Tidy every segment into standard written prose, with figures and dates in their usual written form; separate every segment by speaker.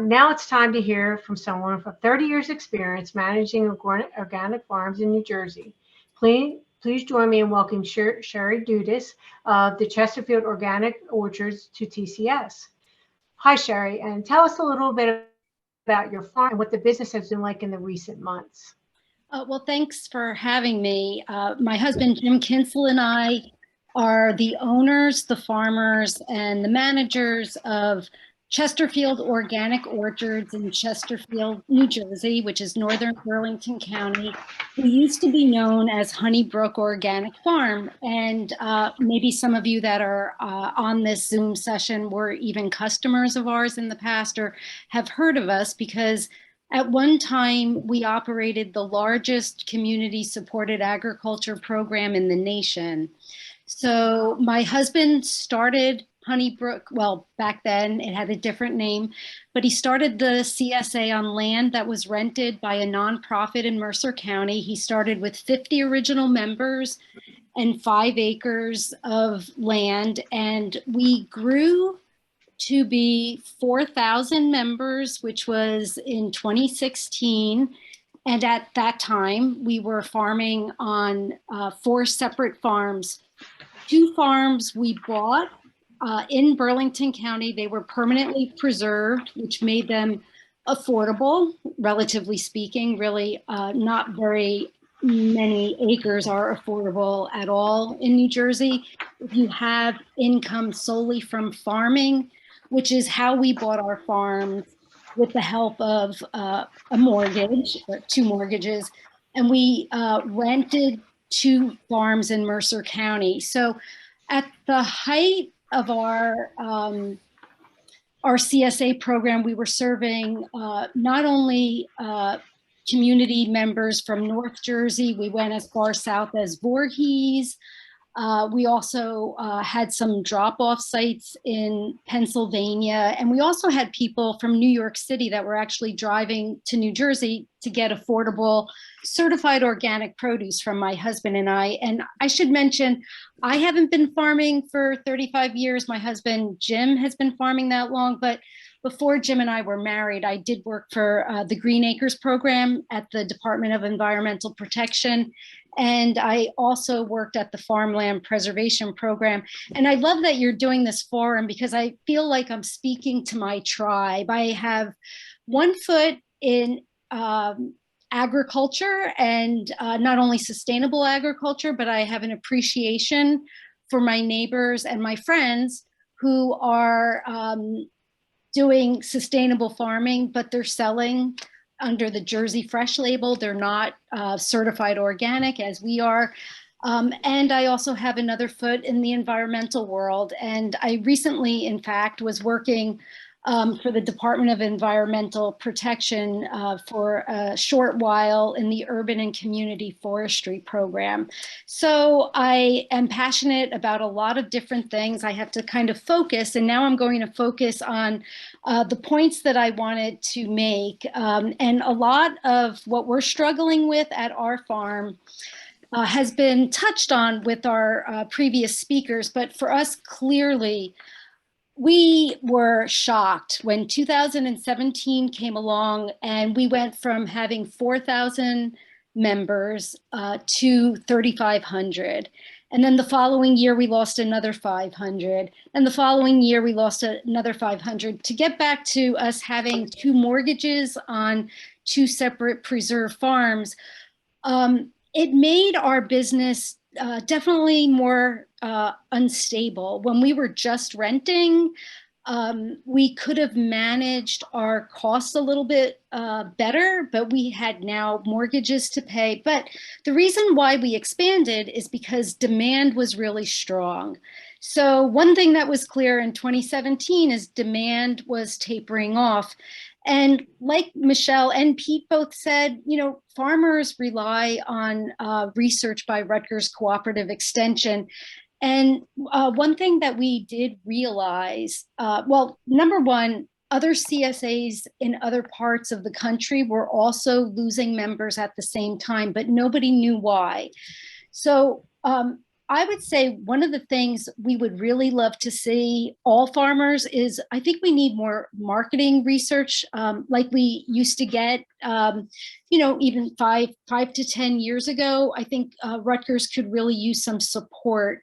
Speaker 1: now it's time to hear from someone with 30 years experience managing organic farms in New Jersey. Please join me in welcoming Sherry Dudas of the Chesterfield Organic Orchards to TCS. Hi, Sherry, and tell us a little bit about your farm and what the business has been like in the recent months.
Speaker 2: Well, thanks for having me. My husband, Jim Kinsel, and I are the owners, the farmers, and the managers of Chesterfield Organic Orchards in Chesterfield, New Jersey, which is northern Burlington County. We used to be known as Honeybrook Organic Farm. And maybe some of you that are on this Zoom session were even customers of ours in the past or have heard of us, because at one time we operated the largest community-supported agriculture program in the nation. So my husband started Honeybrook, well, back then it had a different name, but he started the CSA on land that was rented by a nonprofit in Mercer County. He started with 50 original members and 5 acres of land, and we grew to be 4,000 members, which was in 2016. And at that time, we were farming on 4 separate farms. 2 farms we bought in Burlington County. They were permanently preserved, which made them affordable, relatively speaking. Really, not very many acres are affordable at all in New Jersey. If you have income solely from farming, which is how we bought our farms with the help of a mortgage, or 2 mortgages, and we rented 2 farms in Mercer County. So at the height of our CSA program, we were serving not only community members from North Jersey, we went as far south as Voorhees. We also had some drop-off sites in Pennsylvania, and we also had people from New York City that were actually driving to New Jersey to get affordable certified organic produce from my husband and I. And I should mention, I haven't been farming for 35 years. My husband, Jim, has been farming that long, but before Jim and I were married, I did work for the Green Acres program at the Department of Environmental Protection. And I also worked at the Farmland Preservation Program. And I love that you're doing this forum because I feel like I'm speaking to my tribe. I have one foot in agriculture, and not only sustainable agriculture, but I have an appreciation for my neighbors and my friends who are doing sustainable farming, but they're selling under the Jersey Fresh label. They're not certified organic as we are. And I also have another foot in the environmental world. And I recently, in fact, was working for the Department of Environmental Protection for a short while in the Urban and Community Forestry Program. So I am passionate about a lot of different things. I have to kind of focus, and now I'm going to focus on the points that I wanted to make. And a lot of what we're struggling with at our farm has been touched on with our previous speakers, but for us, clearly, we were shocked when 2017 came along and we went from having 4,000 members to 3,500. And then the following year, we lost another 500. And the following year, we lost another 500 to get back to us having 2 mortgages on 2 separate preserve farms. It made our business definitely more unstable. When we were just renting, we could have managed our costs a little bit better, but we had now mortgages to pay. But the reason why we expanded is because demand was really strong. So one thing that was clear in 2017 is demand was tapering off. And like Michelle and Pete both said, you know, farmers rely on research by Rutgers Cooperative Extension. And one thing that we did realize, well, number one, other CSAs in other parts of the country were also losing members at the same time, but nobody knew why. So I would say one of the things we would really love to see all farmers is, I think we need more marketing research, like we used to get, even five to 10 years ago. I think Rutgers could really use some support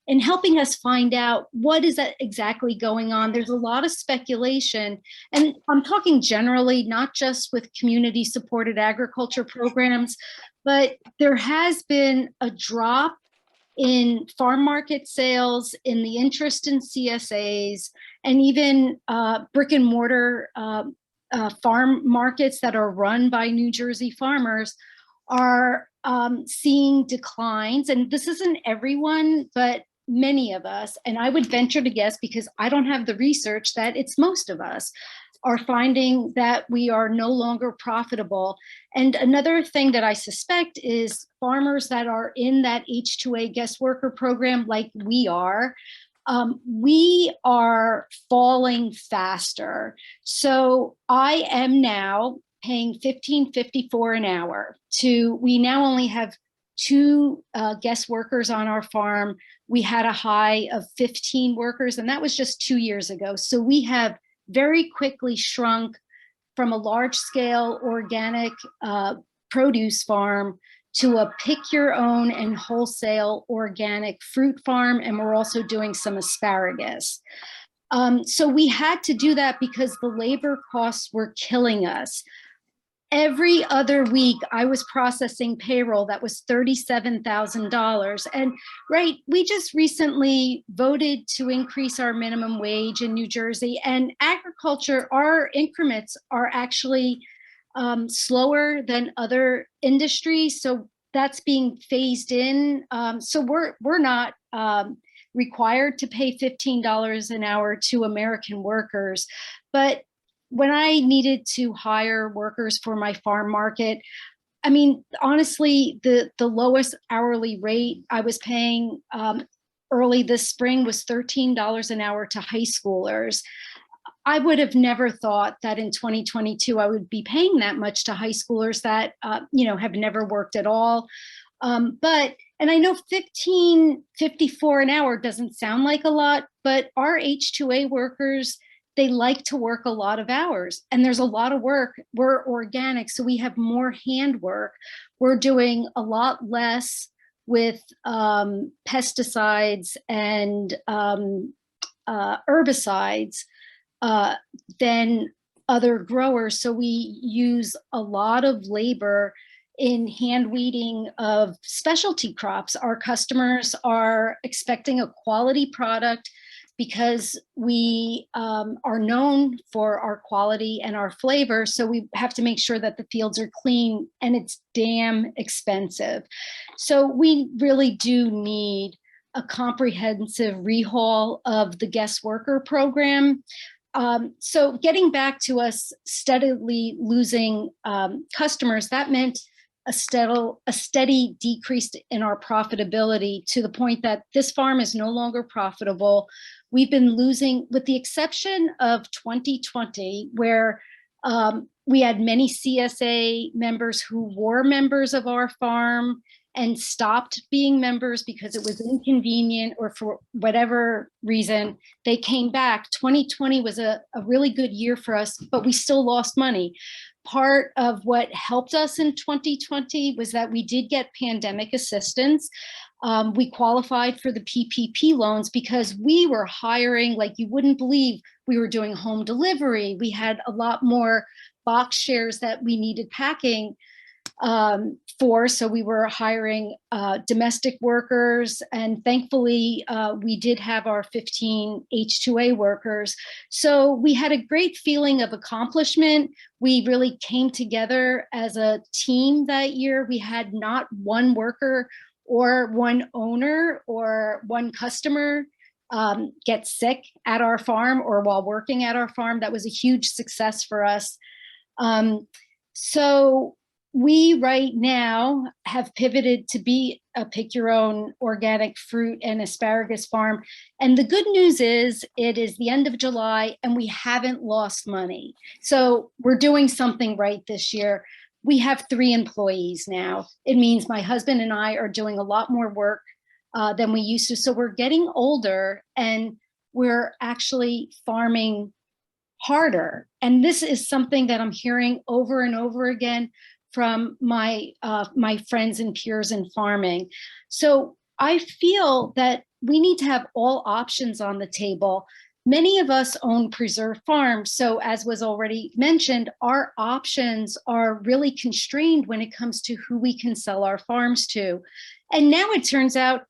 Speaker 2: in helping us find out what is that exactly going on. There's a lot of speculation, and I'm talking generally, not just with community supported agriculture programs, but there has been a drop in farm market sales, in the interest in CSAs, and even brick and mortar farm markets that are run by New Jersey farmers are seeing declines. And this isn't everyone, but many of us, and I would venture to guess, because I don't have the research, that it's most of us, are finding that we are no longer profitable. And another thing that I suspect is farmers that are in that H-2A guest worker program, like we are falling faster. So I am now paying $15.54 an hour we now only have 2 guest workers on our farm. We had a high of 15 workers, and that was just 2 years ago. So we have very quickly shrunk from a large scale organic produce farm to a pick your own and wholesale organic fruit farm. And we're also doing some asparagus. So we had to do that because the labor costs were killing us. Every other week I was processing payroll that was $37,000. And right, we just recently voted to increase our minimum wage in New Jersey, and agriculture, our increments are actually slower than other industries. So that's being phased in. So we're not required to pay $15 an hour to American workers. But when I needed to hire workers for my farm market, I mean, honestly, the lowest hourly rate I was paying early this spring was $13 an hour to high schoolers. I would have never thought that in 2022 I would be paying that much to high schoolers that have never worked at all. And I know $15.54 an hour doesn't sound like a lot, but our H-2A workers, they like to work a lot of hours, and there's a lot of work. We're organic, so we have more hand work. We're doing a lot less with pesticides and herbicides than other growers. So we use a lot of labor in hand weeding of specialty crops. Our customers are expecting a quality product because we are known for our quality and our flavor. So we have to make sure that the fields are clean, and it's damn expensive. So we really do need a comprehensive rehaul of the guest worker program. So getting back to us steadily losing customers, that meant a steady decrease in our profitability, to the point that this farm is no longer profitable. We've been losing, with the exception of 2020, where we had many CSA members who were members of our farm and stopped being members because it was inconvenient or for whatever reason, they came back. 2020 was a really good year for us, but we still lost money. Part of what helped us in 2020 was that we did get pandemic assistance. We qualified for the PPP loans because we were hiring like you wouldn't believe. We were doing home delivery. We had a lot more box shares that we needed packing for. So we were hiring domestic workers, and thankfully we did have our 15 H-2A workers. So we had a great feeling of accomplishment. We really came together as a team that year. We had not one worker or one owner or one customer get sick at our farm or while working at our farm. That was a huge success for us. So we right now have pivoted to be a pick your own organic fruit and asparagus farm. And the good news is it is the end of July and we haven't lost money. So we're doing something right this year. We have 3 employees now. It means my husband and I are doing a lot more work than we used to. So we're getting older and we're actually farming harder. And this is something that I'm hearing over and over again from my friends and peers in farming. So I feel that we need to have all options on the table. Many of us own preserve farms. So as was already mentioned, our options are really constrained when it comes to who we can sell our farms to. And now it turns out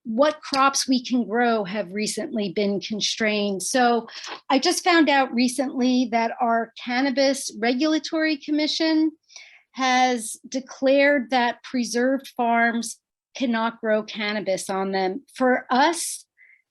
Speaker 2: what crops we can grow have recently been constrained. So I just found out recently that our Cannabis Regulatory Commission has declared that preserved farms cannot grow cannabis on them. For us,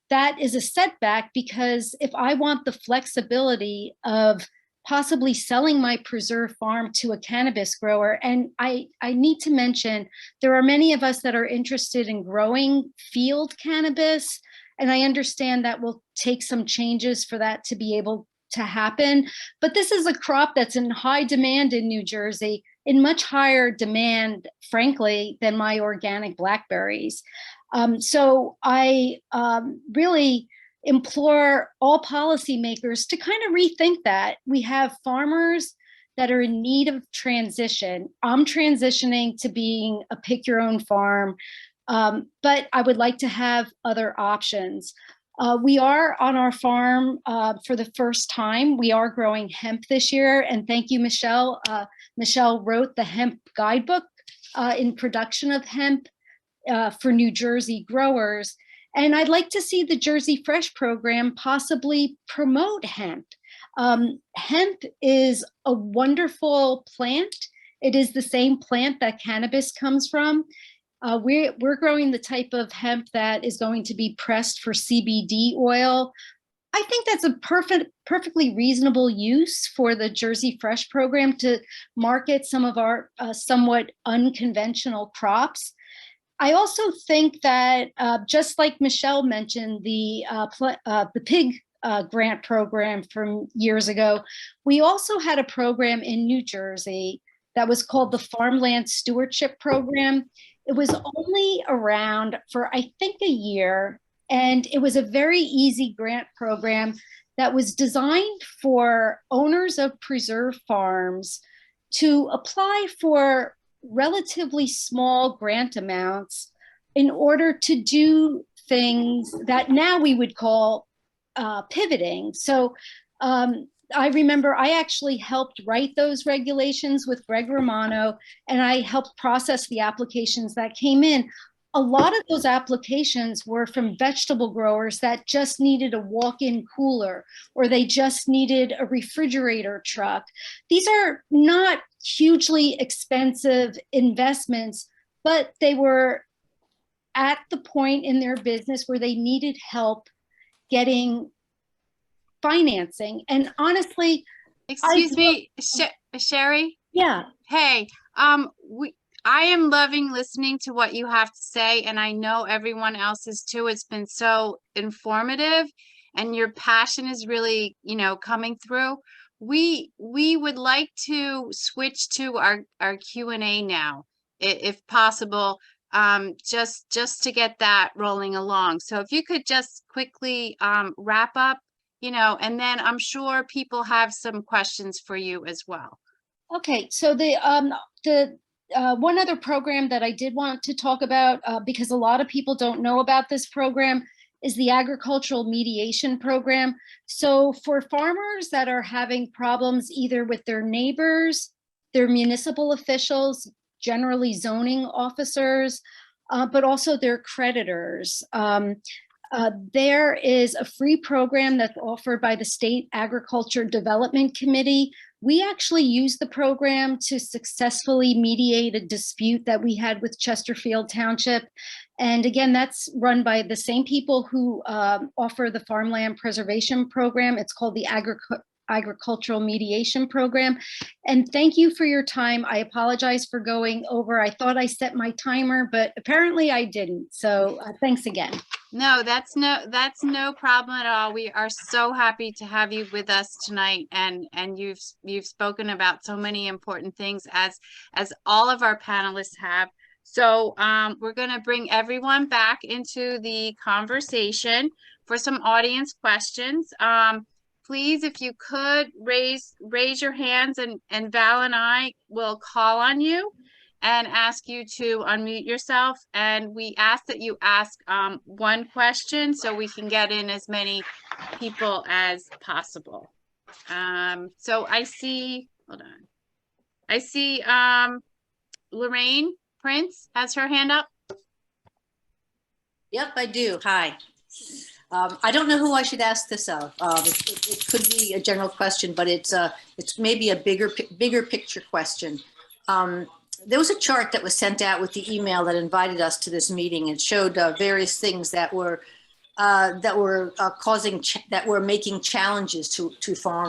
Speaker 2: that is a setback, because if I want the flexibility of possibly selling my preserved farm to a cannabis grower, and I need to mention, there are many of us that are interested in growing field cannabis, and I understand that will take some changes for that to be able to happen. But this is a crop that's in high demand in New Jersey, in much higher demand, frankly, than my organic blackberries. So I really implore all policymakers to kind of rethink that. We have farmers that are in need of transition. I'm transitioning to being a pick your own farm, but I would like to have other options. We are on our farm for the first time. We are growing hemp this year, and thank you, Michelle. Michelle wrote the hemp guidebook in production of hemp for New Jersey growers. And I'd like to see the Jersey Fresh program possibly promote hemp. Hemp is a wonderful plant. It is the same plant that cannabis comes from. We're growing the type of hemp that is going to be pressed for CBD oil. I think that's a perfectly reasonable use for the Jersey Fresh program to market some of our somewhat unconventional crops. I also think that just like Michelle mentioned, the pig grant program from years ago, we also had a program in New Jersey that was called the Farmland Stewardship Program. It was only around for, I think, a year, and it was a very easy grant program that was designed for owners of preserve farms to apply for relatively small grant amounts in order to do things that now we would call pivoting. So I remember I actually helped write those regulations with Greg Romano, and I helped process the applications that came in. A lot of those applications were from vegetable growers that just needed a walk-in cooler, or they just needed a refrigerator truck. These are not hugely expensive investments, but they were at the point in their business where they needed help getting financing. And honestly,
Speaker 3: excuse me, Sherry.
Speaker 2: Yeah.
Speaker 3: Hey, I am loving listening to what you have to say, and I know everyone else is too. It's been so informative, and your passion is really, coming through. We would like to switch to our Q&A now, if possible, just to get that rolling along. So if you could just quickly wrap up, and then I'm sure people have some questions for you as well.
Speaker 2: Okay, so the one other program that I did want to talk about, because a lot of people don't know about this program, is the Agricultural Mediation Program. So for farmers that are having problems either with their neighbors, their municipal officials, generally zoning officers, but also their creditors, there is a free program that's offered by the State Agriculture Development Committee. We actually used the program to successfully mediate a dispute that we had with Chesterfield Township. And again, that's run by the same people who offer the Farmland Preservation Program. It's called the Agricultural Mediation Program. And thank you for your time. I apologize for going over. I thought I set my timer, but apparently I didn't. So thanks again.
Speaker 3: No, that's no problem at all. We are so happy to have you with us tonight, and you've spoken about so many important things, as all of our panelists have. So we're going to bring everyone back into the conversation for some audience questions. Please, if you could raise your hands, and Val and I will call on you and ask you to unmute yourself. And we ask that you ask one question so we can get in as many people as possible. So I see, hold on. I see Lorraine Prince has her hand up.
Speaker 4: Yep, I do. Hi. I don't know who I should ask this of. It could be a general question, but it's maybe a bigger picture question. There was a chart that was sent out with the email that invited us to this meeting. It showed various things that were making challenges to farmers.